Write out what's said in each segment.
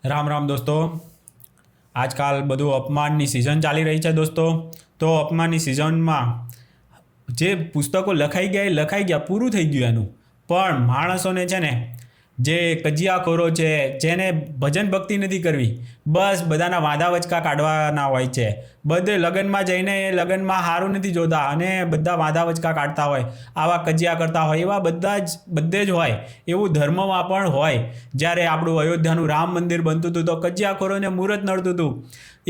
રામ રામ દોસ્તો. આજકાલ બધું અપમાનની સિઝન ચાલી રહી છે દોસ્તો. તો અપમાનની સિઝનમાં જે પુસ્તકો લખાઈ ગયા પૂરું થઈ ગયું એનું. પણ માણસોને છે ને, જે કજિયાખોરો છે, જેને ભજન ભક્તિ નથી કરવી, બસ બધાના વાંધા વચકા કાઢવાના હોય છે. બધે લગ્નમાં જઈને એ લગ્નમાં સારું નથી જોતા અને બધા વાંધા વચકા કાઢતા હોય, આવા કજિયા કરતા હોય, એવા બધે જ હોય. એવું ધર્મમાં પણ હોય. જ્યારે આપણું અયોધ્યાનું રામ મંદિર બનતું હતું તો કજિયાખોરોને મુહૂર્ત નડતું હતું.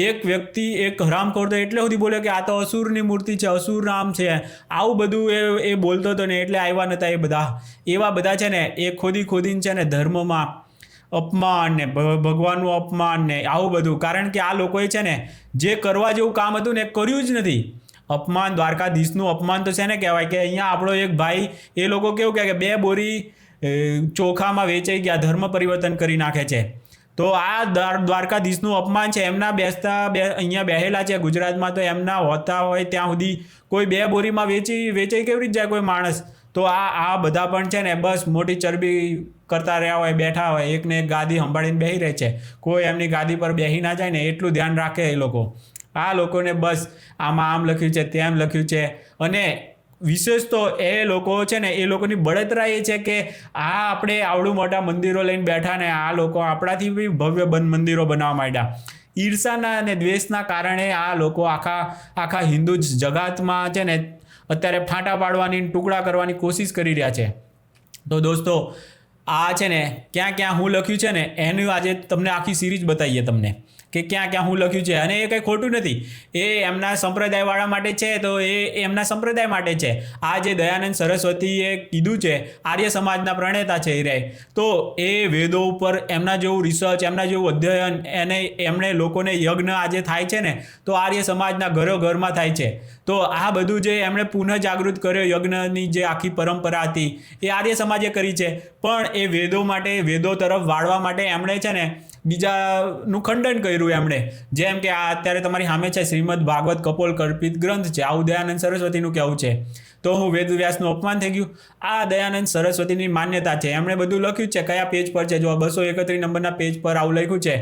એક વ્યક્તિ, એક હરામખોર તો એટલે સુધી બોલ્યો કે આ તો અસુરની મૂર્તિ છે, અસુર રામ છે, આવું બધું એ બોલતો હતો ને એટલે આવ્યા નહોતા એ બધા. એવા બધા છે ને, એ ખોદીને છે ને ધર્મમાં અપમાન ને ભગવાનનું અપમાન ને આવું બધું. કારણ કે આ લોકોએ છે ને, જે કરવા જેવું કામ હતું ને એ કર્યું જ નથી. અપમાન, દ્વારકાધીશનું અપમાન તો છે ને કહેવાય કે અહીંયા આપણો એક ભાઈ, એ લોકો કેવું કહે કે 2 બોરી ચોખામાં વેચાઈ ગયા, ધર્મ પરિવર્તન કરી નાખે છે. તો આ દ્વારકાધીશનું અપમાન છે. એમના અહીંયા બેહેલા છે ગુજરાતમાં, તો એમના હોતા હોય ત્યાં સુધી કોઈ 2 બોરીમાં વેચાઈ કેવી રીતે જાય કોઈ માણસ? તો આ બધા પણ છે ને, બસ મોટી ચરબી કરતા રહ્યા હોય, બેઠા હોય, એકને એક ગાદી સંભાળીને બેસી રહે છે. કોઈ એમની ગાદી પર બેસી ના જાય ને એટલું ધ્યાન રાખે એ લોકો. આ લોકોને બસ આમાં આમ લખ્યું છે, તેમ લખ્યું છે. અને વિશેષ તો એ લોકો છે ને, એ લોકોની બળતરા એ છે કે આપણે આવડું મોટા મંદિરો લઈને બેઠા ને આ લોકો આપણાથી બી ભવ્ય મંદિરો બનાવવા માંડ્યા. ઈર્ષાના અને દ્વેષના કારણે આ લોકો આખા હિન્દુ જગતમાં છે ને અત્યારે ફાંટા પાડવાની, ટુકડા કરવાની કોશિશ કરી રહ્યા છે. તો દોસ્તો, આ છે ને ક્યાં ક્યાં હું લખ્યું છે ને એનું આજે તમને આખી સિરીઝ બતાવીએ તમને કે ક્યાં ક્યાં હું લખ્યું છે. અને એ કંઈ ખોટું નથી, એ એમના સંપ્રદાયવાળા માટે છે, તો એ એમના સંપ્રદાય માટે છે. આ જે દયાનંદ સરસ્વતીએ કીધું છે, આર્ય સમાજના પ્રણેતા છે એ રહે, તો એ વેદો ઉપર એમના જેવું રિસર્ચ, એમના જેવું અધ્યયન, એમણે લોકોને યજ્ઞ આજે થાય છે ને, તો આર્ય સમાજના ઘરોઘરમાં થાય છે. તો આ બધું જે એમણે પુનઃ જાગૃત કર્યો, યજ્ઞની જે આખી પરંપરા હતી એ આર્ય સમાજે કરી છે. પણ એ વેદો માટે, વેદો તરફ વાળવા માટે એમણે છે ને બીજાનું ખંડન કર્યું એમણે. જેમ કે આ અત્યારે તમારી સામે છે શ્રીમદ ભાગવત કપોલ કલ્પિત ગ્રંથ છે, આવું દયાનંદ સરસ્વતીનું કહેવું છે. તો હું વેદવ્યાસનું અપમાન થઈ ગયું? આ દયાનંદ સરસ્વતીની માન્યતા છે. એમણે બધું લખ્યું છે. કયા પેજ પર છે? જો 231 નંબરના પેજ પર આવું લખ્યું છે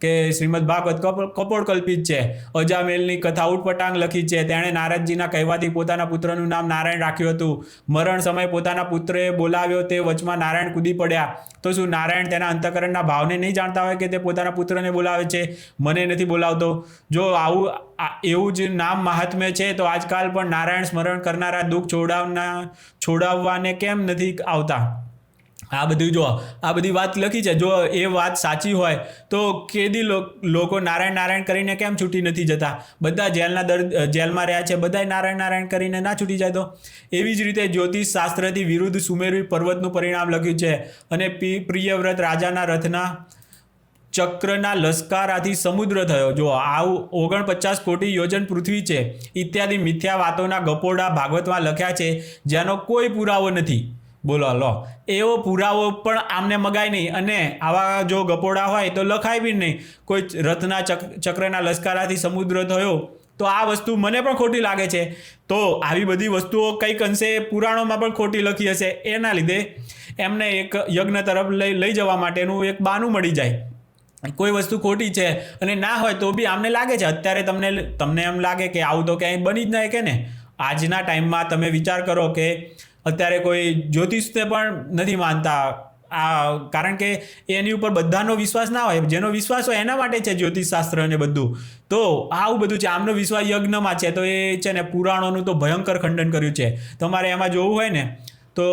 કે શ્રીમદ ભાગવત કપોળ કલ્પિત છે. અજામેલની કથા ઉટપટાંગ લખી છે. તેણે નારદજીના કહેવાથી પોતાના પુત્રનું નામ નારાયણ રાખ્યું હતું. મરણ સમયે પોતાના પુત્રએ બોલાવ્યો, તે વચમાં નારાયણ કૂદી પડ્યા. તો શું નારાયણ તેના અંતઃકરણના ભાવને નહીં જાણતા હોય કે તે પોતાના પુત્રને બોલાવે છે, મને નથી બોલાવતો? જો એવું જ નામ મહાત્મ્ય છે, તો આજકાલ પણ નારાયણ સ્મરણ કરનારા દુઃખ છોડાવવાને કેમ નથી આવતા? આ બધું જો, આ બધી વાત લખી છે. જો એ વાત સાચી હોય તો કેદી લોકો નારાયણ કરીને કેમ છૂટી નથી જતા? બધા જેલમાં રહ્યા છે, બધા નારાયણ કરીને ના છૂટી જાય? તો એવી જ રીતે જ્યોતિષ શાસ્ત્રથી વિરુદ્ધ સુમેરુ પર્વતનું પરિણામ લખ્યું છે. અને પ્રિયવ્રત રાજાના રથના ચક્રના લશ્કરાથી સમુદ્ર થયો. જો આવું 49 કોટી યોજન પૃથ્વી છે ઇત્યાદિ મિથ્યા વાતોના ગપોડા ભાગવતમાં લખ્યા છે, જેનો કોઈ પુરાવો નથી. બોલો લો, એવો પુરાવો પણ આમને મગાય નહીં. અને આવા જો ગપોડા હોય તો લખાય બી નહીં. કોઈ રથના ચક્રના લશ્કરાથી સમુદ્ર થયો, તો આ વસ્તુ મને પણ ખોટી લાગે છે. તો આવી બધી વસ્તુઓ કંઈક અંશે પુરાણોમાં પણ ખોટી લખી હશે, એના લીધે એમને એક યજ્ઞ તરફ લઈ જવા માટેનું એક બહાનું મળી જાય. કોઈ વસ્તુ ખોટી છે અને ના હોય તો બી આમને લાગે છે. અત્યારે તમને એમ લાગે કે આવું તો ક્યાંય બની જ ના કે ને. આજના ટાઈમમાં તમે વિચાર કરો કે અત્યારે કોઈ જ્યોતિષને પણ નથી માનતા. કારણ કે એની ઉપર બધાનો વિશ્વાસ ના હોય. જેનો વિશ્વાસ હોય એના માટે છે જ્યોતિષ શાસ્ત્ર અને બધું. તો આવું બધું છે. આમનો વિશ્વાસ યજ્ઞમાં છે, તો એ છે ને પુરાણોનું તો ભયંકર ખંડન કર્યું છે. તમારે એમાં જોવું હોય ને તો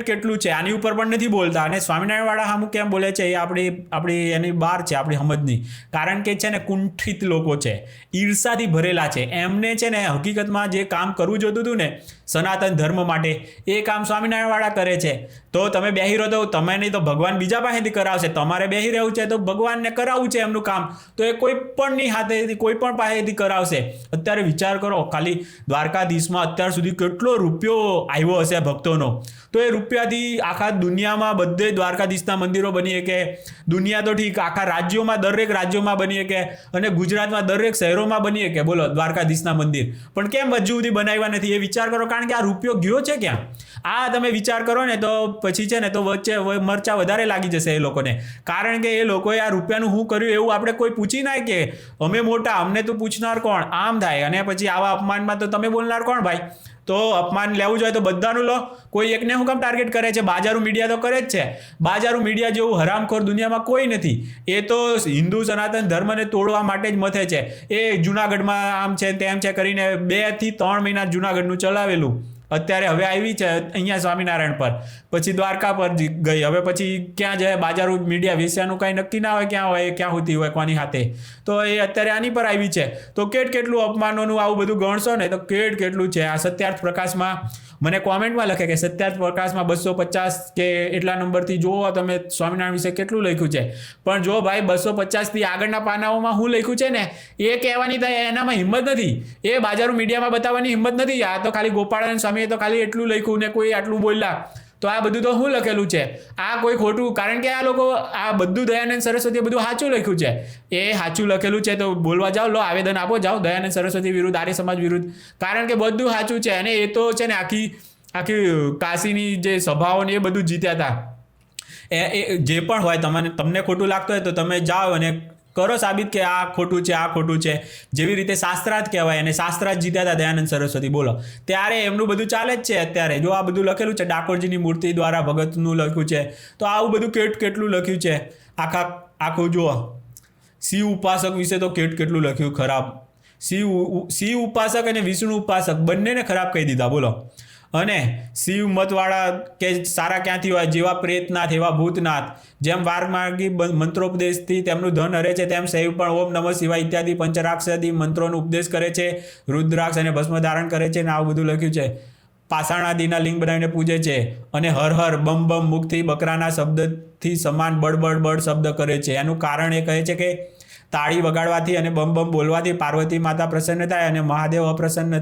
કેટલું છે. આની ઉપર પણ નથી બોલતા. અને સ્વામિનારાયણવાળા સામું કેમ બોલે છે એ આપણી એની બહાર છે, આપણી સમજની. કારણ કે છે ને કુંઠિત લોકો છે, ઈર્ષાથી ભરેલા છે. એમને છે ને હકીકતમાં જે કામ કરવું જોતું હતું ને સનાતન ધર્મ માટે, એ કામ સ્વામિનારાયણવાળા કરે છે. તો તમે બેહી રહો તો તમે નહીં તો ભગવાન બીજા પાસેથી કરાવશે. તમારે બેહી રહેવું છે તો ભગવાનને કરાવવું છે એમનું કામ, તો એ કોઈ પણની હાથેથી, કોઈ પણ પાસેથી કરાવશે. અત્યારે વિચાર કરો, ખાલી દ્વારકાધીશમાં અત્યાર સુધી કેટલો રૂપિયો આવ્યો હશે ભક્તોનો. તો એ રૂપિયાથી આખા દુનિયામાં બધે દ્વારકાધીશના મંદિરો બની શકે, દુનિયા તો ઠીક આખા રાજ્યોમાં દરેક રાજ્યોમાં બની શકે અને ગુજરાતમાં દરેક શહેરોમાં બની શકે. બોલો દ્વારકાધીશના મંદિર પણ કેમ હજુ સુધી બનાવ્યા નથી એ વિચાર કરો, કારણ કે આ રૂપિયો ગયો છે ક્યાં? આ તમે વિચાર કરો ને તો પછી છે ને તો વચ્ચે મરચા વધારે લાગી જશે એ લોકોને, કારણ કે એ લોકોએ આ રૂપિયાનું શું કર્યું એવું આપણે કોઈ પૂછી ના કે અમે મોટા અમને તો પૂછનાર કોણ, આમ થાય. અને પછી આવા અપમાનમાં તો તમે બોલનાર કોણ ભાઈ? તો અપમાન લેવું જોઈએ તો બધાનું લો, કોઈ એકને હું કેમ ટાર્ગેટ કરે છે? બાજારું મીડિયા તો કરે જ છે. બાજારું મીડિયા જેવું હરામખોર દુનિયામાં કોઈ નથી. એ તો હિન્દુ સનાતન ધર્મને તોડવા માટે જ મથે છે. એ જુનાગઢમાં આમ છે તેમ છે કરીને 2 થી 3 મહિના જુનાગઢનું ચલાવેલું, અત્યારે હવે આવી છે અહીંયા સ્વામિનારાયણ પર, પછી દ્વારકા પર ગઈ, હવે પછી ક્યાં જાય? બાજારું મીડિયા વેશ્યાનું કાંઈ નક્કી ના હોય ક્યાં હોય, ક્યાં હોતી હોય કોની હાથે. તો એ અત્યારે આની પર આવી છે. તો કેટલું અપમાનોનું આવું બધું ગણશો ને તો કેટલું છે. આ સત્યાર્થ પ્રકાશમાં મને કોમેન્ટમાં લખે કે સત્યાર્થ પ્રકાશમાં 250 કે એટલા નંબરથી જુઓ તમે સ્વામિનારાયણ વિશે કેટલું લખ્યું છે. પણ જો ભાઈ 250થી આગળના પાનાઓમાં શું લખ્યું છે ને એ કહેવાની થાય એનામાં હિંમત નથી, એ બાજારું મીડિયામાં બતાવવાની હિંમત નથી. આ તો ખાલી ગોપાળાનંદ સ્વામીએ તો ખાલી એટલું લખ્યું ને કોઈ આટલું બોલ્યા, તો આ બધું તો શું લખેલું છે? આ કોઈ ખોટું, કારણ કે આ લોકો આ બધું દયાનંદ સરસ્વતીએ બધું સાચું લખ્યું છે. એ સાચું લખેલું છે તો બોલવા જાઓ, લો આવેદન આપો, જાઓ દયાનંદ સરસ્વતી વિરુદ્ધ, આર્ય સમાજ વિરુદ્ધ, કારણ કે બધું સાચું છે. અને એ તો છે ને આખી કાશીની જે સભાઓ ને એ બધું જીત્યા હતા. એ જે પણ હોય તમને ખોટું લાગતું હોય તો તમે જાઓ અને કરો સાબિત કે આ ખોટું છે, આ ખોટું છે. જેવી રીતે શાસ્ત્રાર્થ કહેવાય અને શાસ્ત્રાર્થ જીત્યા હતા દયાનંદ સરસ્વતી, બોલો ત્યારે એમનું બધું ચાલે જ છે. અત્યારે જો આ બધું લખેલું છે, ડાકોરજીની મૂર્તિ દ્વારા ભગતનું લખ્યું છે, તો આવું બધું કેટલું લખ્યું છે. આખું જુઓ, શિવ ઉપાસક વિશે તો કેટલું લખ્યું ખરાબ. શિવ ઉપાસક અને વિષ્ણુ ઉપાસક બંનેને ખરાબ કહી દીધા, બોલો. અને શિવ મતવાળા કે સારા ક્યાંથી હોય? જેવા પ્રેતનાથ એવા ભૂતનાથ. જેમ વારમાર્ગી મંત્રોપદેશથી તેમનું ધન હરે છે, તેમ શૈવ પણ ઓમ નમઃ શિવાય ઇત્યાદિ પંચરાક્ષાદી મંત્રોનો ઉપદેશ કરે છે, રુદ્રાક્ષ અને ભસ્મ ધારણ કરે છે, ને આવું બધું લખ્યું છે. પાષાણાદિના લિંગ બનાવીને પૂજે છે અને હર હર બમ બમ મુખથી બકરાના શબ્દથી સમાન બળ શબ્દ કરે છે. એનું કારણ એ કહે છે કે તાળી વગાડવાથી અને બમ બમ બોલવાથી પાર્વતી માતા પ્રસન્ન થાય અને મહાદેવ અપ્રસન્ન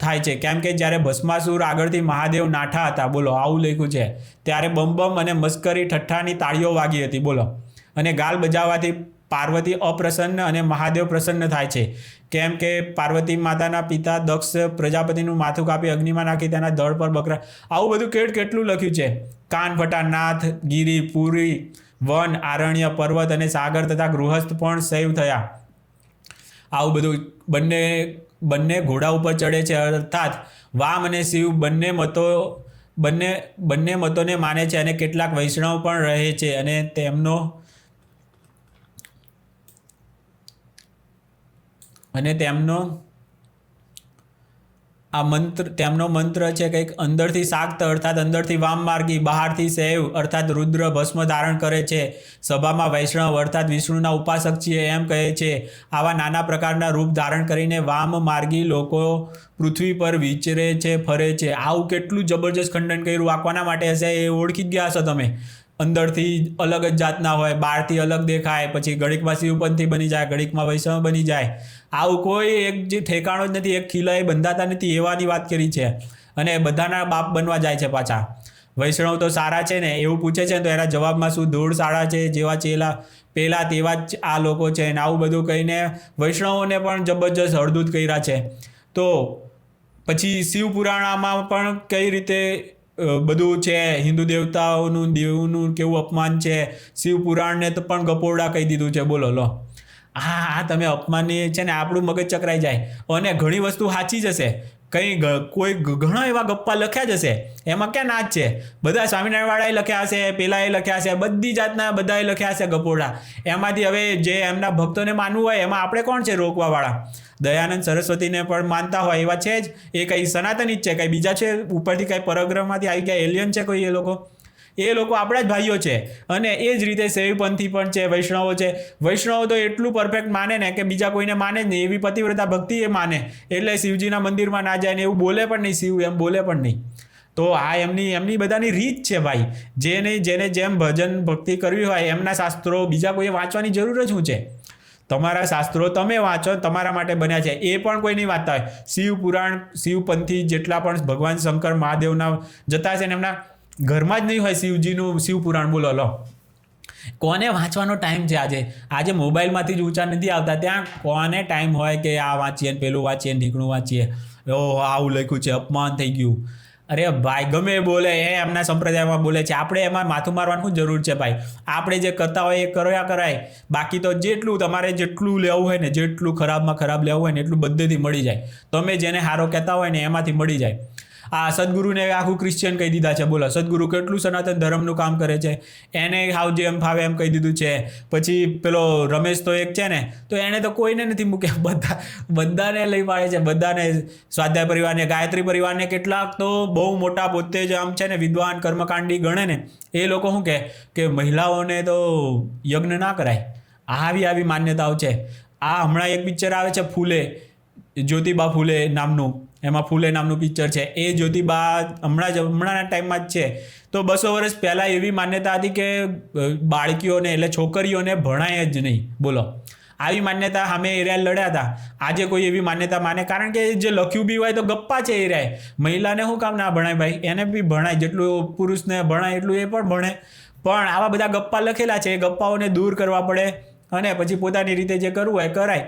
થાય છે. કેમ કે જ્યારે ભસ્માસુર આગળથી મહાદેવ નાઠા હતા, બોલો આવું લખ્યું છે, ત્યારે બમ અને મસ્કરી ઠઠ્ઠાની તાળીઓ વાગી હતી, બોલો. અને ગાલ બજાવવાથી પાર્વતી અપ્રસન્ન અને મહાદેવ પ્રસન્ન થાય છે. કેમ કે પાર્વતી માતાના પિતા દક્ષ પ્રજાપતિનું માથું કાપી અગ્નિમાં નાખી તેના દળ પર બકરા. આવું બધું કેટલું લખ્યું છે. કાનફટા, નાથ, ગિરી, પુરી, વન, આરણ્ય, પર્વત અને સાગર તથા ગૃહસ્થ પણ શૈવ થયા. આવું બધું બંને ઘોડા ઉપર ચડે છે, અર્થાત વામ અને શિવ બંને મતોને માને છે. અને કેટલાક વૈષ્ણવ પણ રહે છે અને તેમનો આ તેમનો મંત્ર છે કંઈક અંદરથી શાક્ત અર્થાત અંદરથી વામ માર્ગી, બહારથી શૈવ અર્થાત રુદ્ર ભસ્મ ધારણ કરે છે, સભામાં વૈષ્ણવ અર્થાત વિષ્ણુના ઉપાસક છીએ એમ કહે છે. આવા નાના પ્રકારના રૂપ ધારણ કરીને વામ માર્ગી લોકો પૃથ્વી પર વિચરે છે, ફરે છે. આવું કેટલું જબરજસ્ત ખંડન કર્યું. આ કોના માટે હશે એ ઓળખી જ ગયા હશો તમે. અંદરથી અલગ જ જાતના હોય, બહારથી અલગ દેખાય, પછી ઘડીકમાં શિવપંથી બની જાય, ઘડીકમાં વૈષ્ણવ બની જાય. આવું કોઈ એક જે ઠેકાણો જ નથી, એક ખીલાએ બંધાતા નથી, એવાની વાત કરી છે. અને બધાના બાપ બનવા જાય છે પાછા. વૈષ્ણવ તો સારા છે ને એવું પૂછે છે તો એના જવાબમાં શું ધૂળ સારા છે, જેવા ચેલા પેલા તેવા જ આ લોકો છે. ને આવું બધું કહીને વૈષ્ણવોને પણ જબરજસ્ત હળદૂત કર્યા છે. તો પછી શિવપુરાણમાં પણ કઈ રીતે બધું છે, હિન્દુ દેવનું કેવું અપમાન છે. શિવપુરાણને તો પણ ગપોરડા કહી દીધું છે, બોલો લો. હા તમે અપમાનની છે ને આપણું મગજ ચકરાઈ જાય. અને ઘણી વસ્તુ સાચી જ હશે, કોઈ ઘણા એવા ગપ્પા લખ્યા જ હશે, એમાં ક્યાં નાચ છે? બધા સ્વામિનારાયણવાળાએ લખ્યા હશે, પેલાએ લખ્યા હશે, બધી જાતના બધાએ લખ્યા હશે ગપોરડા. એમાંથી હવે જે એમના ભક્તોને માનવું હોય એમાં આપણે કોણ છે રોકવાવાળા? દયાનંદ સરસ્વતીને પણ માનતા હોય એવા છે જ, એ કંઈ સનાતની જ છે, કંઈ બીજા છે ઉપરથી કંઈ પરગ્રહમાંથી આવી ગયા એલિયન છે કોઈ? એ લોકો આપણા જ ભાઈઓ છે. અને એ જ રીતે શૈવપંથી પણ છે, વૈષ્ણવો છે. વૈષ્ણવો તો એટલું પરફેક્ટ માને ને કે બીજા કોઈને માને જ નહીં, એવી પતિવ્રતા ભક્તિ એ માને, એટલે શિવજીના મંદિરમાં ના જાય ને એવું બોલે પણ નહીં, શિવ એમ બોલે પણ નહીં. તો આ એમની બધાની રીત છે ભાઈ. જેને જેમ ભજન ભક્તિ કરવી હોય એમના શાસ્ત્રો બીજા કોઈએ વાંચવાની જરૂર જ શું છે? તમારા શાસ્ત્રો તમે વાંચો, તમારા માટે બન્યા છે. એ પણ કોઈ નહીં વાંચતા હોય. શિવ પુરાણ, શિવપંથી જેટલા પણ ભગવાન શંકર મહાદેવના જતા છે ને એમના ઘરમાં જ નહીં હોય શિવજીનું શિવ પુરાણ. બોલો લો, કોને વાંચવાનો ટાઈમ છે? આજે મોબાઈલમાંથી જ ઊંચા નથી આવતા, ત્યાં કોને ટાઈમ હોય કે આ વાંચીએ ને પેલું વાંચીએ ને ઢીકણું વાંચીએ? આવું લખ્યું છે, અપમાન થઈ ગયું. અરે ભાઈ, ગમે બોલે, એ એમના સંપ્રદાયમાં બોલે છે, આપણે એમાં માથું મારવાનું જરૂર છે ભાઈ? આપણે જે કરતા હોય એ કર્યા કરાય. બાકી તો તમારે જેટલું લેવું હોય ને, જેટલું ખરાબમાં ખરાબ લેવું હોય ને એટલું બધેથી મળી જાય. તમે જેને સારો કહેતા હોય ને એમાંથી મળી જાય. આ સદગુરુને આખું ક્રિશ્ચિયન કહી દીધા છે. બોલો, સદગુરુ કેટલું સનાતન ધર્મનું કામ કરે છે, એને હાવ જેમ ફાવે એમ કહી દીધું છે. પછી પેલો રમેશ તો એક છે ને, તો એને તો કોઈને નથી મૂક્યા, બધાને લઈ પાડે છે. બધાને, સ્વાધ્યાય પરિવારને, ગાયત્રી પરિવારને, કેટલાક તો બહુ મોટા પોતે જ આમ છે ને વિદ્વાન કર્મકાંડી ગણે ને, એ લોકો શું કે મહિલાઓને તો યજ્ઞ ના કરાય. આવી માન્યતાઓ છે. આ હમણાં એક પિક્ચર આવે છે ફૂલે, જ્યોતિબા ફૂલે નામનું, એમાં ફૂલે નામનું પિક્ચર છે. એ જ્યોતિબા હમણાંના ટાઈમમાં જ છે. તો 200 વર્ષ પહેલાં એવી માન્યતા હતી કે બાળકીઓને એટલે છોકરીઓને ભણાય જ નહીં. બોલો, આવી માન્યતા સામે એરિયા લડ્યા હતા. આજે કોઈ એવી માન્યતા માને? કારણ કે જે લખ્યું બી હોય તો ગપ્પા છે એરિયાએ. મહિલાને શું કામ ના ભણાય ભાઈ? એને બી ભણાય, જેટલું પુરુષને ભણાય એટલું એ પણ ભણે. પણ આવા બધા ગપ્પા લખેલા છે, એ ગપ્પાઓને દૂર કરવા પડે અને પછી પોતાની રીતે જે કરવું હોય કરાય.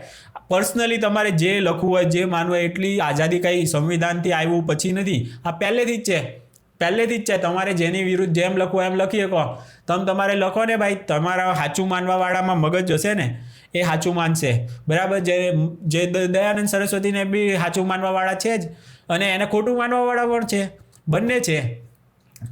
પર્સનલી તમારે જે લખવું હોય, જે માનવું હોય, એટલી આઝાદી કંઈ સંવિધાનથી આવ્યું પછી નથી. આ પહેલેથી જ છે. તમારે જેની વિરુદ્ધ જેમ લખવું એમ લખી શકો. તમારે લખો ને ભાઈ. તમારા સાચું માનવાવાળામાં મગજ હશે ને, એ સાચું માનશે. બરાબર? જે દયાનંદ સરસ્વતીને બી સાચું માનવાવાળા છે જ, અને એને ખોટું માનવાવાળા પણ છે. બંને છે.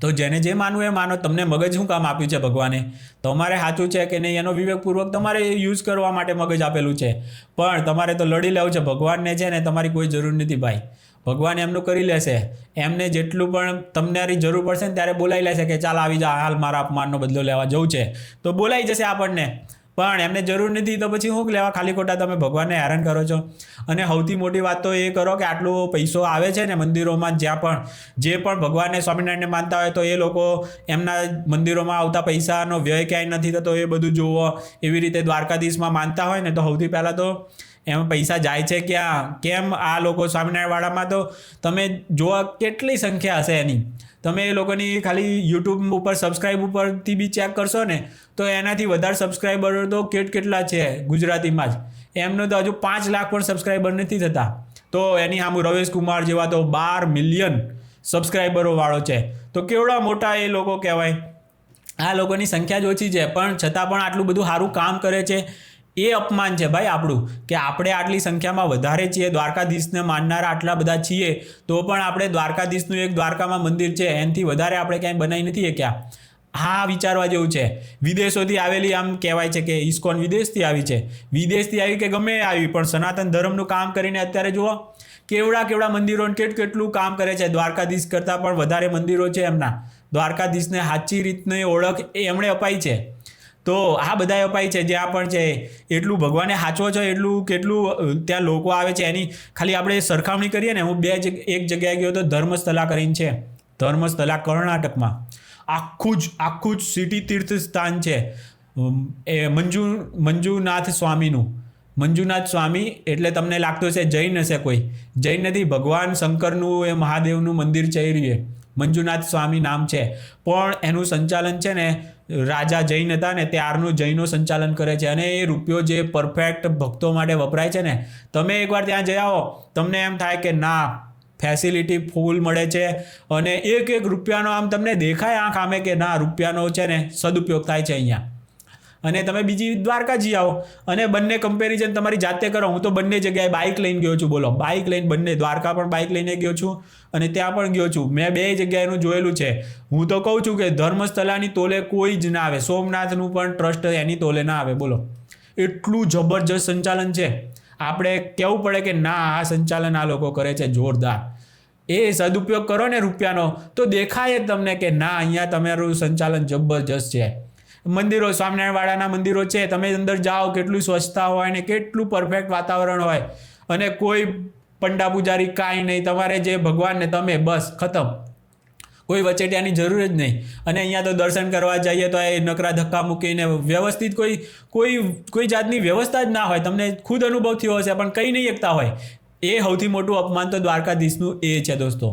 તો જેને જે માનવું એ માનો. તમને મગજ શું કામ આપ્યું છે ભગવાને? તમારે સાચું છે કે નહીં એનો વિવેકપૂર્વક તમારે યુઝ કરવા માટે મગજ આપેલું છે. પણ તમારે તો લડી લેવું છે. ભગવાનને છે ને તમારી કોઈ જરૂર નથી ભાઈ. ભગવાન એમનું કરી લેશે. એમને જેટલું પણ તમારી જરૂર પડશે ને ત્યારે બોલાવી લેશે કે ચાલ આવી જા, હાલ મારા અપમાનનો બદલો લેવા જવું છે, તો બોલાવી જશે આપણને. પણ એમને જરૂર નથી તો પછી શું લેવા? ખાલી ખોટા તમે ભગવાનને હેરાન કરો છો. અને સૌથી મોટી વાત તો એ કરો કે આટલો પૈસો આવે છે ને મંદિરોમાં, જે પણ ભગવાનને સ્વામિનારાયણને માનતા હોય તો એ લોકો એમના મંદિરોમાં આવતા પૈસાનો વ્યય ક્યાંય નથી થતો, એ બધું જુઓ. એવી રીતે દ્વારકાધીશમાં માનતા હોય ને તો સૌથી પહેલાં તો એમાં પૈસા જાય છે ક્યાં? કેમ? આ લોકો સ્વામિનારાયણવાળામાં તો તમે જોવા કેટલી સંખ્યા હશે એની. તમે એ લોકોની ખાલી યુટ્યુબ ઉપર સબસ્ક્રાઈબ ઉપરથી બી ચેક કરશો ને તો એનાથી વધારે સબસ્ક્રાઈબરો તો કેટલા છે ગુજરાતીમાં જ. એમનો તો હજુ 5 લાખ પણ સબસ્ક્રાઈબર નથી થતા. તો એની સામે રવેશ કુમાર જેવા તો 12 મિલિયન સબસ્ક્રાઈબરો વાળો છે. તો કેવડા મોટા એ લોકો કહેવાય. આ લોકોની સંખ્યા જ ઓછી છે, પણ છતાં પણ આટલું બધું સારું કામ કરે છે. એ અપમાન છે ભાઈ આપણું, કે આપણે આટલી સંખ્યામાં વધારે છીએ, દ્વારકાધીશને માનનારા આટલા બધા છીએ, તો પણ આપણે દ્વારકાધીશનું એક દ્વારકામાં મંદિર છે, એનાથી વધારે આપણે ક્યાંય બનાવી નથી ક્યાં. હા, વિચારવા જેવું છે. વિદેશોથી આવેલી, આમ કહેવાય છે કે ઇસ્કોન વિદેશથી આવી છે. વિદેશથી આવી કે ગમે આવી, પણ સનાતન ધર્મનું કામ કરીને અત્યારે જુઓ કેવડા મંદિરોને કેટલું કામ કરે છે. દ્વારકાધીશ કરતાં પણ વધારે મંદિરો છે એમના. દ્વારકાધીશને સાચી રીતની ઓળખ એમણે અપાઈ છે. તો આ બધાએ અપાઈ છે. જ્યાં પણ છે એટલું ભગવાને સાચવો છે, એટલું કેટલું ત્યાં લોકો આવે છે. એની ખાલી આપણે સરખામણી કરીએ ને, હું એક જગ્યાએ ગયો તો ધર્મસ્થલા કરીને છે. ધર્મસ્થલા કર્ણાટકમાં આખું જ સિટી તીર્થ સ્થાન છે. એ મંજુનાથ સ્વામીનું. મંજુનાથ સ્વામી એટલે તમને લાગતું હશે જૈન હશે કોઈ. જૈન નથી, ભગવાન શંકરનું એ મહાદેવનું મંદિર છે. એ મંજુનાથ સ્વામી નામ છે. પણ એનું સંચાલન છે ને રાજા જૈન હતા ને ત્યારનું જૈનો સંચાલન કરે છે. અને એ રૂપિયો જે પરફેક્ટ ભક્તો માટે વપરાય છે ને, તમે એકવાર ત્યાં જઈ આવો, તમને એમ થાય કે ના, ફેસિલિટી ફૂલ મળે છે. અને એક રૂપિયાનો આમ તમને દેખાય આંખ આમે કે ના, રૂપિયાનો છે ને સદુપયોગ થાય છે અહીંયા. અને તમે બીજી દ્વારકા જઈ આવો અને બંને કમ્પેરિઝન તમારી જાતે કરો. હું તો બંને જગ્યાએ બાઇક લઈને ગયો છું. બોલો, બાઇક લઈને બંને, દ્વારકા પણ બાઇક લઈને ગયો છું અને ત્યાં પણ ગયો છું. મેં 2 જગ્યાએનું જોયેલું છે. હું તો કહું છું કે ધર્મસ્થલાની તોલે કોઈ જ ના આવે. સોમનાથનું પણ ટ્રસ્ટ એની તોલે ના આવે. બોલો, એટલું જબરજસ્ત સંચાલન છે. આપણે કહેવું પડે કે ના, આ સંચાલન આ લોકો કરે છે જોરદાર. એ સદુપયોગ કરો ને રૂપિયાનો તો દેખાય જ તમને કે ના, અહીંયા તમારું સંચાલન જબરજસ્ત છે. મંદિરો, સ્વામિનારાયણવાળાના મંદિરો છે, તમે અંદર જાઓ, કેટલું સ્વચ્છતા હોય ને કેટલું પરફેક્ટ વાતાવરણ હોય. અને કોઈ પંડા પૂજારી કાંઈ નહીં. તમારે જે ભગવાનને તમે બસ ખતમ. કોઈ વચેટિયાની જરૂર જ નહીં. અને અહીંયા તો દર્શન કરવા જઈએ તો એ નકરા ધક્કા મૂકીને વ્યવસ્થિત કોઈ જાતની વ્યવસ્થા જ ના હોય. તમને ખુદ અનુભવ થયો હશે પણ કંઈ નહીં એકતા હોય. એ સૌથી મોટું અપમાન તો દ્વારકાધીશનું એ છે દોસ્તો.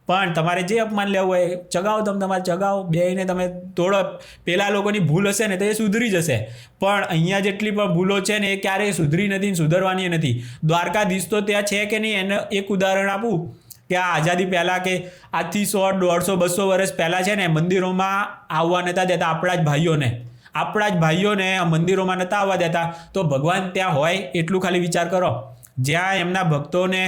પણ તમારે જે અપમાન લેવું હોય ચગાવો, તમારે ચગાવો, બેહીને તમે તોડો. પેલા લોકોની ભૂલ હશે ને તો એ સુધરી જશે, પણ અહીંયા જેટલી પણ ભૂલો છે ને એ ક્યારેય સુધરી નથી ને સુધરવાની નથી. દ્વારકાધીશ તો ત્યાં છે કે નહીં એને એક ઉદાહરણ આપું કે આ આઝાદી પહેલાં કે આજથી 100, 150, 200 વર્ષ પહેલાં છે ને મંદિરોમાં આવવા નહોતા દેતા આપણા જ ભાઈઓને મંદિરોમાં નહોતા આવવા દેતા. તો ભગવાન ત્યાં હોય એટલું ખાલી વિચાર કરો. જ્યાં એમના ભક્તોને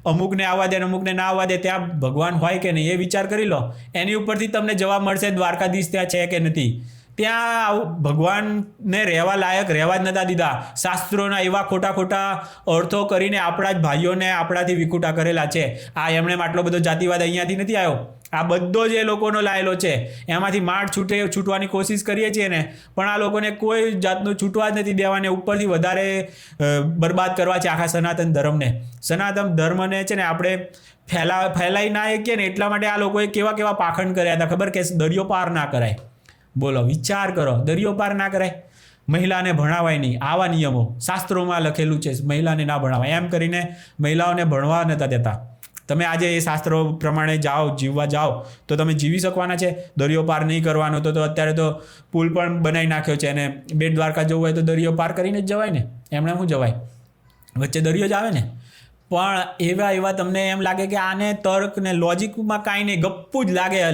અમુકને આવવા દે અમુકને ના આવવા દે ત્યાં ભગવાન હોય કે નહીં એ વિચાર કરી લો. એની ઉપરથી તમને જવાબ મળશે દ્વારકાધીશ ત્યાં છે કે નથી. ત્યાં ભગવાનને રહેવા લાયક રહેવા જ નહોતા દીધા. શાસ્ત્રોના એવા ખોટા અર્થો કરીને આપણા જ ભાઈઓને આપણાથી વિખૂટા કરેલા છે. આ એમણે આટલો બધો જાતિવાદ અહીંયાથી નથી આવ્યો. આ બધો જ એ લોકોનો લાયેલો છે. એમાંથી માઠ છૂટવાની કોશિશ કરીએ છીએ ને, પણ આ લોકોને કોઈ જાતનું છૂટવા જ નથી દેવાને, ઉપરથી વધારે બરબાદ કરવા છે આખા સનાતન ધર્મને. સનાતન ધર્મને છે ને આપણે ફેલાઈ ના શકીએ ને એટલા માટે આ લોકોએ કેવા પાખંડ કર્યા હતા ખબર, કે દરિયો પાર ના કરાય. બોલો, વિચાર કરો, દરિયો પાર ના કરાય. મહિલાને ભણાવાય નહીં, આવા નિયમો શાસ્ત્રોમાં લખેલું છે, મહિલાને ના ભણાવાય. એમ કરીને મહિલાઓને ભણવા નહોતા દેતા. તમે આજે એ શાસ્ત્રો પ્રમાણે જીવવા જાઓ તો તમે જીવી શકવાના છે. દરિયો પાર નહીં કરવાનો તો અત્યારે તો પુલ પણ બનાવી નાખ્યો છે અને બેટ દ્વારકા જવું હોય તો દરિયો પાર કરીને જ જવાય ને, એમણે શું જવાય, વચ્ચે દરિયો જ આવે ને. પણ એવા તમને એમ લાગે કે આને તર્ક ને લોજિકમાં કાંઈ નહીં, ગપ્પું જ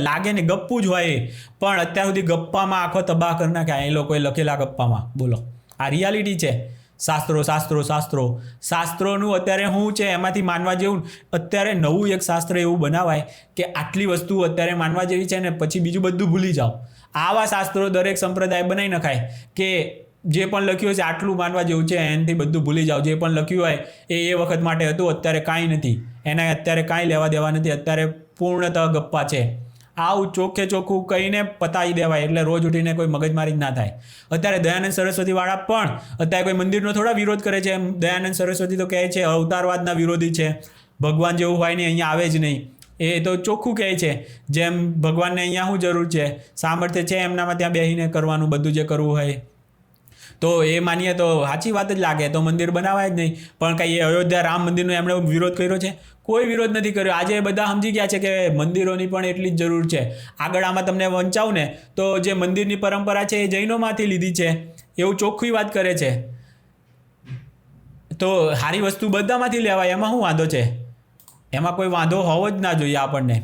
લાગે ને ગપ્પું જ હોય. પણ અત્યાર સુધી ગપ્પામાં આખો તબાહ કરી નાખ્યા એ લોકોએ લખેલા ગપ્પામાં. બોલો, આ રિયાલિટી છે. શાસ્ત્રોનું અત્યારે શું છે એમાંથી માનવા જેવું. અત્યારે નવું એક શાસ્ત્ર એવું બનાવાય કે આટલી વસ્તુ અત્યારે માનવા જેવી છે ને પછી બીજું બધું ભૂલી જાઓ. આવા શાસ્ત્રો દરેક સંપ્રદાય બનાવી નખાય કે જે પણ લખ્યું છે આટલું માનવા જેવું છે, એનાથી બધું ભૂલી જાઓ. જે પણ લખ્યું હોય એ વખત માટે હતું, અત્યારે કાંઈ નથી. એના અત્યારે કાંઈ લેવા દેવા નથી. અત્યારે પૂર્ણતઃ ગપ્પા છે. આવું ચોખ્ખું કહીને પતાવી દેવાય એટલે રોજ ઉઠીને કોઈ મગજમારી જ ના થાય. અત્યારે દયાનંદ સરસ્વતીવાળા પણ અત્યારે કોઈ મંદિરનો થોડા વિરોધ કરે છે. દયાનંદ સરસ્વતી તો કહે છે અવતારવાદના વિરોધી છે, ભગવાન જેવું હોય ને અહીંયા આવે જ નહીં. એ તો ચોખ્ખું કહે છે જેમ ભગવાનને અહીંયા શું જરૂર છે, સામર્થ્ય છે એમનામાં ત્યાં બેસીને કરવાનું બધું જે કરવું હોય. તો એ માનીએ તો સાચી વાત જ લાગે તો મંદિર બનાવાય જ નહીં. પણ કંઈ અયોધ્યા રામ મંદિરનો એમણે વિરોધ કર્યો છે? કોઈ વિરોધ નથી કર્યો. આજે બધા સમજી ગયા છે કે મંદિરોની પણ એટલી જ જરૂર છે. આગળ આમાં તમને વંચાવું ને તો જે મંદિરની પરંપરા છે એ જૈનોમાંથી લીધી છે એવું ચોખ્ખી વાત કરે છે. તો સારી વસ્તુ બધામાંથી લેવાય, એમાં શું વાંધો છે? એમાં કોઈ વાંધો હોવો જ ના જોઈએ આપણને.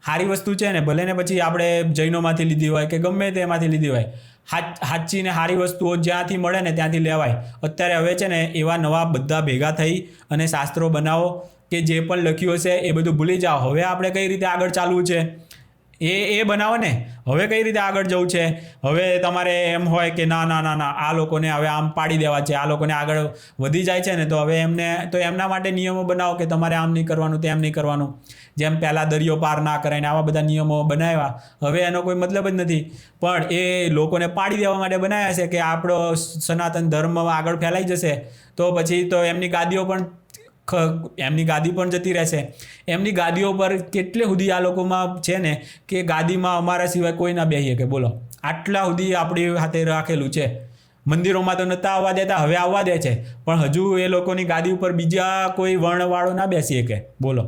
સારી વસ્તુ છે ને ભલે ને પછી આપણે જૈનોમાંથી લીધી હોય કે ગમે તેમાંથી લીધી હોય, સાચી ને સારી વસ્તુઓ જ્યાંથી મળે ને ત્યાંથી લેવાય. અત્યારે હવે છે ને એવા નવા બધા ભેગા થઈ અને શાસ્ત્રો બનાવો કે જે પણ લખ્યું હશે એ બધું ભૂલી જાઓ. હવે આપણે કઈ રીતે આગળ ચાલવું છે એ બનાવો ને. હવે કઈ રીતે આગળ જવું છે. હવે તમારે એમ હોય કે ના આ લોકોને હવે આમ પાડી દેવા છે, આ લોકોને આગળ વધી જાય છે ને તો હવે એમના માટે નિયમો બનાવો કે તમારે આમ નહીં કરવાનું, તેમ નહીં કરવાનું. જેમ પહેલાં દરિયો પાર ના કરાય ને આવા બધા નિયમો બનાવ્યા. હવે એનો કોઈ મતલબ જ નથી, પણ એ લોકોને પાડી દેવા માટે બનાવ્યા છે કે આપણો સનાતન ધર્મ આગળ ફેલાઈ જશે તો પછી તો એમની ગાદીઓ પણ જતી રહેશે. એમની ગાદીઓ પર કેટલે સુધી આ લોકોમાં છે ને કે ગાદીમાં અમારા સિવાય કોઈ ના બેસીએ કે બોલો, આટલા સુધી આપણી હાથે રાખેલું છે. મંદિરોમાં તો નહોતા આવવા દેતા, હવે આવવા દે છે, પણ હજુ એ લોકોની ગાદી ઉપર બીજા કોઈ વર્ણવાળો ના બેસીએ કે બોલો.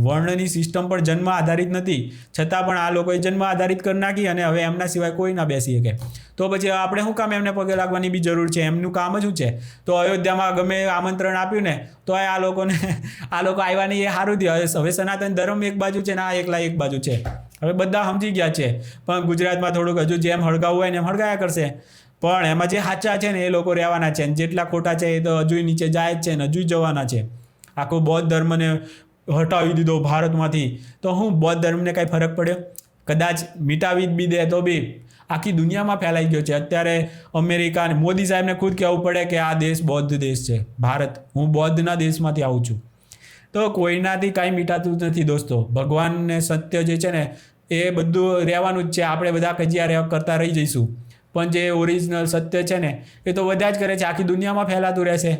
વર્ણની સિસ્ટમ પણ જન્મ આધારિત નથી, છતાં પણ આ લોકોએ જન્મ આધારિત કરી નાખી અને હવે એમના સિવાય કોઈ ના બેસી શકે. તો પછી આપણે શું કામ એમને પગે લાગવાની બી જરૂર છે? એમનું કામ જ શું છે? તો અયોધ્યામાં ગમે આમંત્રણ આપ્યું ને તો આ લોકો આવ્યા નહીં, એ સારું થયું. હવે સનાતન ધર્મ એક બાજુ છે ને આ એકલા એક બાજુ છે. હવે બધા સમજી ગયા છે, પણ ગુજરાતમાં થોડુંક હજુ જેમ હળગાવવું હોય ને એમ હળગાયા કરશે. પણ એમાં જે સાચા છે ને એ લોકો રહેવાના છે, જેટલા ખોટા છે એ તો હજુ નીચે જાય જ છે ને હજુ જવાના છે. આખો બૌદ્ધ ધર્મને હટાવી દીધો ભારતમાંથી તો હું બૌદ્ધ ધર્મને કાંઈ ફરક પડ્યો? કદાચ મિટાવી બી દે તો બી આખી દુનિયામાં ફેલાઈ ગયો છે. અત્યારે અમેરિકા અને મોદી સાહેબને ખુદ કહેવું પડે કે આ દેશ બૌદ્ધ દેશ છે, ભારત, હું બૌદ્ધના દેશમાંથી આવું છું. તો કોઈનાથી કાંઈ મીટાતું નથી દોસ્તો. ભગવાનને સત્ય જે છે ને એ બધું રહેવાનું જ છે. આપણે બધા કજિયા કરતા રહી જઈશું, પણ જે ઓરિજિનલ સત્ય છે ને એ તો વધ્યા જ કરે છે, આખી દુનિયામાં ફેલાતું રહેશે.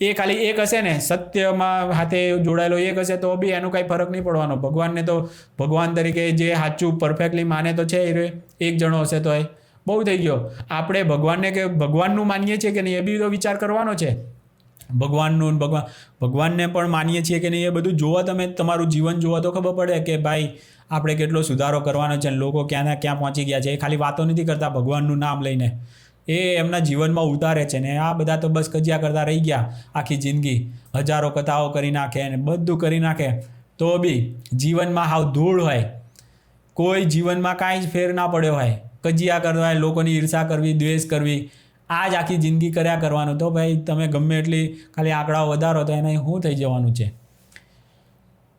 એ ખાલી એક હશે ને સત્યમાં હાથે જોડાયેલો એક હશે તો બી એનું કાંઈ ફરક નહીં પડવાનો. ભગવાનને તો ભગવાન તરીકે જે સાચું પરફેક્ટલી માને તો છે એ એક જણો હશે તો એ બહુ થઈ ગયો. આપણે ભગવાનને કે ભગવાનનું માનીએ છીએ કે નહીં એ બી તો વિચાર કરવાનો છે. ભગવાનને પણ માનીએ છીએ કે નહીં એ બધું જોવા, તમે તમારું જીવન જોવા તો ખબર પડે કે ભાઈ આપણે કેટલો સુધારો કરવાનો છે. લોકો ક્યાંના ક્યાં પહોંચી ગયા છે. એ ખાલી વાતો નથી કરતા ભગવાનનું નામ લઈને, એ એમના જીવનમાં ઉતારે છે. ને આ બધા તો બસ કજિયા કરતા રહી ગયા આખી જિંદગી, હજારો કથાઓ કરી નાખે અને બધું કરી નાખે તો બી જીવનમાં હાવ ધૂળ હોય, કોઈ જીવનમાં કાંઈ જ ફેર ના પડ્યો હોય. કજિયા કરવા હોય, લોકોની ઈર્ષા કરવી, દ્વેષ કરવી, આ જ આખી જિંદગી કર્યા કરવાનું. તો ભાઈ તમે ગમે એટલી ખાલી આંકડાઓ વધારો તો એને શું થઈ જવાનું છે.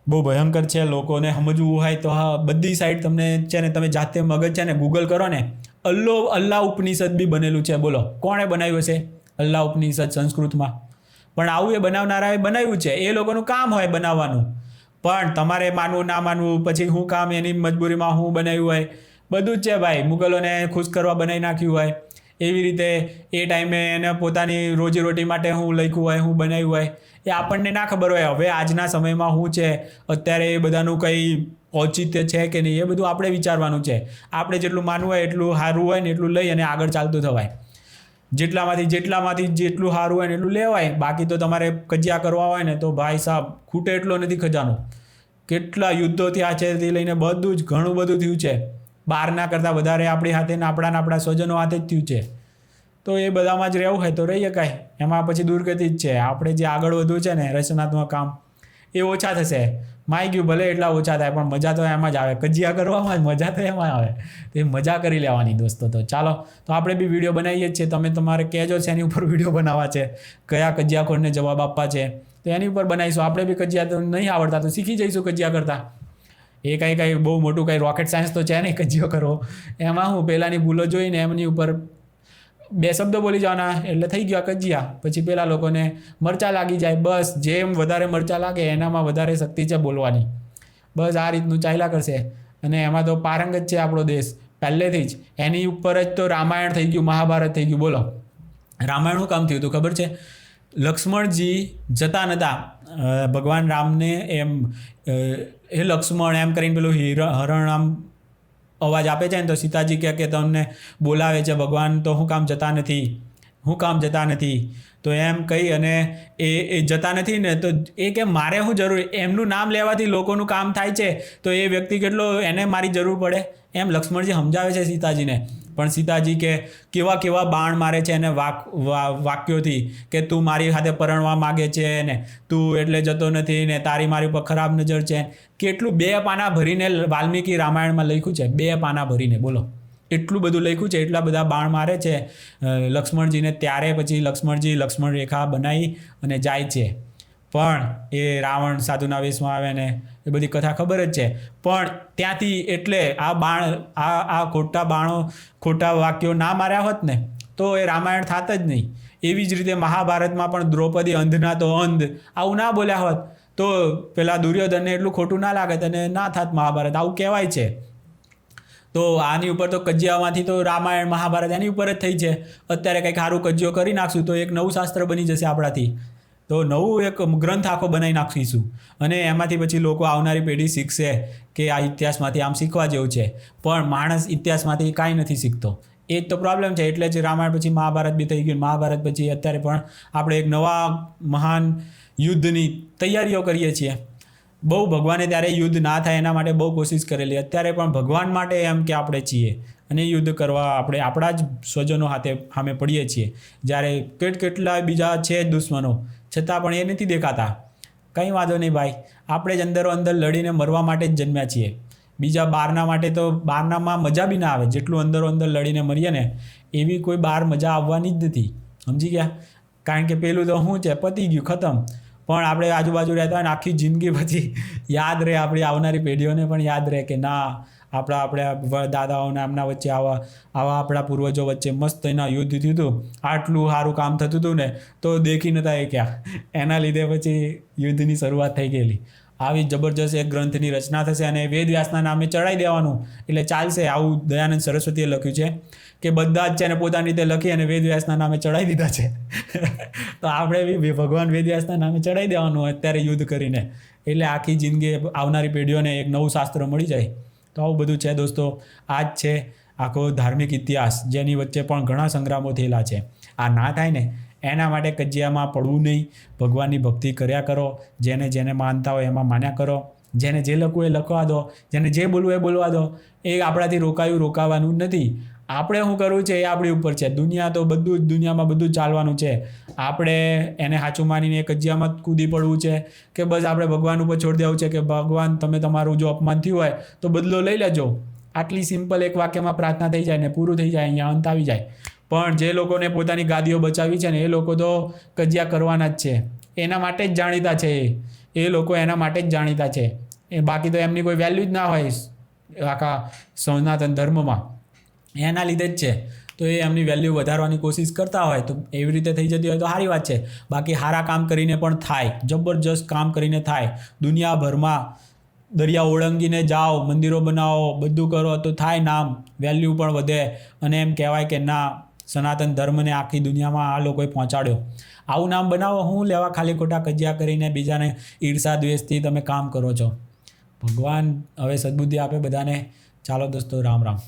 બહુ ભયંકર છે. લોકોને સમજવું હોય તો હા બધી સાઈડ તમને છે ને તમે જાતે મગજ છે ને ગૂગલ કરો ને, અલ્લાહ ઉપનિષદ બી બનેલું છે. બોલો કોણે બનાવ્યું છે? અલ્લાહ ઉપનિષદ સંસ્કૃતમાં. પણ આવું એ બનાવનારાએ બનાવ્યું છે, એ લોકોનું કામ હોય બનાવવાનું. પણ તમારે માનવું ના માનવું, પછી શું કામ એની મજબૂરીમાં શું બનાવ્યું હોય, બધું જ છે ભાઈ. મુગલોને ખુશ કરવા બનાવી નાખ્યું હોય, એવી રીતે એ ટાઈમે એને પોતાની રોજીરોટી માટે શું લખ્યું હોય, શું બનાવ્યું હોય, એ આપણને ના ખબર હોય. હવે આજના સમયમાં શું છે, અત્યારે એ બધાનું કંઈ ઔચિત્ય છે કે નહીં એ બધું આપણે વિચારવાનું છે. આપણે જેટલું માનવું હોય એટલું સારું હોય ને એટલું લઈ અને આગળ ચાલતું થવાય. જેટલામાંથી જેટલું સારું હોય ને એટલું લેવાય. બાકી તો તમારે કજિયા કરવા હોય ને તો ભાઈ સાહેબ ખૂટે એટલો નથી ખજાનો. કેટલા યુદ્ધો થયા છે તે લઈને બધું જ ઘણું બધું થયું છે. બહારના કરતાં વધારે આપણી હાથે ને આપણા સ્વજનો હાથે જ થયું છે. તો એ બધામાં જ રહેવું હોય તો રહી શકાય. એમાં પછી દુર્ગતિ જ છે. આપણે જે આગળ વધવું છે ને રચનાત્મક કામ એ ઓછા થશે. માઈ ગયું ભલે એટલા ઓછા થાય પણ મજા તો એમાં જ આવે. કજિયા કરવામાં જ મજા તો એમાં આવે. તો એ મજા કરી લેવાની દોસ્તો. તો ચાલો, તો આપણે બી વિડીયો બનાવીએ જ છીએ. તમે તમારે કહેજો છે એની ઉપર વિડીયો બનાવવા છે, કયા કજિયાખોરને જવાબ આપવા છે, તો એની ઉપર બનાવીશું. આપણે બી કજિયા તો નહીં આવડતા તો શીખી જઈશું કજિયા કરતાં. એ કાંઈ બહુ મોટું કાંઈ રોકેટ સાયન્સ તો છે નહીં કજિયો કરવો. એમાં હું પહેલાંની ભૂલો જોઈને એમની ઉપર 2 શબ્દો બોલી જવાના એટલે થઈ ગયા કજિયા. પછી પેલા લોકોને મરચાં લાગી જાય. બસ જેમ વધારે મરચાં લાગે એનામાં વધારે શક્તિ છે બોલવાની. બસ આ રીતનું ચાલ્યા કરશે. અને એમાં તો પારંગત છે આપણો દેશ પહેલેથી જ. એની ઉપર જ તો રામાયણ થઈ ગયું, મહાભારત થઈ ગયું. બોલો રામાયણ શું કામ થયું હતું ખબર છે? લક્ષ્મણજી જતા નહોતા ભગવાન રામને એમ એ લક્ષ્મણ એમ કરીને પેલું હરણ આમ અવાજ આપે છે ને તો સીતાજી કહે કે તમને બોલાવે છે ભગવાન, તો શું કામ જતા નથી. તો એમ કહી અને એ જતા નથી ને તો એ કે મારે શું જરૂર, એમનું નામ લેવાથી લોકોનું કામ થાય છે તો એ વ્યક્તિ કેટલો એને મારી જરૂર પડે એમ લક્ષ્મણજી સમજાવે છે સીતાજીને. પણ સીતાજી કે કેવા બાણ મારે છે એને વાક્યોથી કે તું મારી સાથે પરણવા માગે છે ને તું એટલે જતો નથી ને તારી મારી ઉપર ખરાબ નજર છે. કેટલું 2 પાના ભરીને વાલ્મીકી રામાયણમાં લખ્યું છે. 2 પાના ભરીને બોલો એટલું બધું લખ્યું છે. એટલા બધા બાણ મારે છે લક્ષ્મણજીને. ત્યારે પછી લક્ષ્મણ રેખા બનાવી અને જાય છે. પણ એ રાવણ સાધુના વેશમાં આવે ને એ બધી કથા ખબર જ છે. પણ ત્યાંથી એટલે આ બાણ આ ખોટા વાક્યો ના માર્યા હોત ને તો એ રામાયણ થાત જ નહીં. એવી જ રીતે મહાભારતમાં પણ દ્રૌપદી અંધના તો અંધ આવું ના બોલ્યા હોત તો પેલા દુર્યોધનને એટલું ખોટું ના લાગે અને ના થાત મહાભારત. આવું કહેવાય છે. તો આની ઉપર તો કજિયામાંથી તો રામાયણ મહાભારત એની ઉપર જ થઈ છે. અત્યારે કંઈક સારું કજિયો કરી નાખશું તો એક નવું શાસ્ત્ર બની જશે આપણાથી. તો નવું એક ગ્રંથ આખો બનાવી નાખીશું અને એમાંથી પછી લોકો આવનારી પેઢી શીખશે કે આ ઇતિહાસમાંથી આમ શીખવા જેવું છે. પણ માણસ ઇતિહાસમાંથી કાંઈ નથી શીખતો. એ જ તો પ્રોબ્લેમ છે. એટલે જ રામાયણ પછી મહાભારત બી થઈ ગયું. મહાભારત પછી અત્યારે પણ આપણે એક નવા મહાન યુદ્ધની તૈયારીઓ કરીએ છીએ. બહુ ભગવાને ત્યારે યુદ્ધ ના થાય એના માટે બહુ કોશિશ કરેલી. અત્યારે પણ ભગવાન માટે એમ કે આપણે છીએ અને યુદ્ધ કરવા આપણે આપણા જ સ્વજનો સામે પડીએ છીએ. જ્યારે કેટલા બીજા છે દુશ્મનો છતાં પણ એ નથી દેખાતા. કંઈ વાંધો નહીં ભાઈ, આપણે જ અંદરો અંદર લડીને મરવા માટે જ જન્મ્યા છીએ. બીજા બહારના માટે તો બહારનામાં મજા બી ના આવે. જેટલું અંદરો અંદર લડીને મરીએ ને એવી કોઈ બહાર મજા આવવાની જ નથી. સમજી ગયા? કારણ કે પેલું તો શું છે, પતી ગયું, ખતમ. પણ આપણે આજુબાજુ રહેતા હોય ને આખી જિંદગી પછી યાદ રહે, આપણી આવનારી પેઢીઓને પણ યાદ રહે કે ના આપણા દાદાઓને એમના વચ્ચે આવા આપણા પૂર્વજો વચ્ચે મસ્ત એના યુદ્ધ થયું હતું, આટલું સારું કામ થતું હતું ને તો દેખી નતા એ ક્યાં. એના લીધે પછી યુદ્ધની શરૂઆત થઈ ગયેલી. આવી જબરજસ્ત એક ગ્રંથની રચના થશે અને વેદ વ્યાસના નામે ચડાવી દેવાનું એટલે ચાલશે. આવું દયાનંદ સરસ્વતીએ લખ્યું છે કે બધા જ છે ને પોતાની રીતે લખી અને વેદવ્યાસના નામે ચડાવી દીધા છે. તો આપણે બી ભગવાન વેદવ્યાસના નામે ચડાવી દેવાનું અત્યારે યુદ્ધ કરીને, એટલે આખી જિંદગી આવનારી પેઢીઓને એક નવું શાસ્ત્ર મળી જાય. તો આવું બધું છે દોસ્તો. આ જ છે આખો ધાર્મિક ઇતિહાસ, જેની વચ્ચે પણ ઘણા સંગ્રામો થયેલા છે. આ ના થાય ને એના માટે કજિયામાં પડવું નહીં. ભગવાનની ભક્તિ કર્યા કરો, જેને માનતા હોય એમાં માન્યા કરો, જેને જે લખવું એ લખવા દો, જેને જે બોલવું એ બોલવા દો. એ આપણાથી રોકાવાનું નથી. આપણે શું કરવું છે એ આપણી ઉપર છે. દુનિયા તો દુનિયામાં બધું જ ચાલવાનું છે. આપણે એને સાચું માનીને કજિયામાં કૂદી પડવું છે કે બસ આપણે ભગવાન ઉપર છોડી દેવું છે કે ભગવાન તમે તમારું જો અપમાન થયું હોય તો બદલો લઈ લેજો. આટલી સિમ્પલ એક વાક્યમાં પ્રાર્થના થઈ જાય ને પૂરું થઈ જાય, અહીંયા અંત આવી જાય. પણ જે લોકોને પોતાની ગાદીઓ બચાવી છે ને એ લોકો તો કજિયા કરવાના જ છે. એના માટે જ જાણીતા છે. એ લોકો એના માટે જ જાણીતા છે. એ બાકી તો એમની કોઈ વેલ્યુ જ ના હોય આખા સનાતન ધર્મમાં. એના લીધે જ છે. તો એ એમની વેલ્યુ વધારવાની કોશિશ કરતા હોય તો એવી રીતે થઈ જતી હોય તો સારી વાત છે. બાકી સારા કામ કરીને પણ થાય, જબરજસ્ત કામ કરીને થાય. દુનિયાભરમાં દરિયા ઓળંગીને જાઓ, મંદિરો બનાવો, બધું કરો તો થાય નામ, વેલ્યુ પણ વધે. અને એમ કહેવાય કે ના, સનાતન ધર્મને આખી દુનિયામાં આ લોકોએ પહોંચાડ્યો. આવું નામ બનાવો, હું લેવા ખાલી ખોટા કજિયા કરીને બીજાને ઈર્ષા દ્વેષથી તમે કામ કરો છો. ભગવાન હવે સદબુદ્ધિ આપે બધાને. ચાલો દોસ્તો, રામ રામ.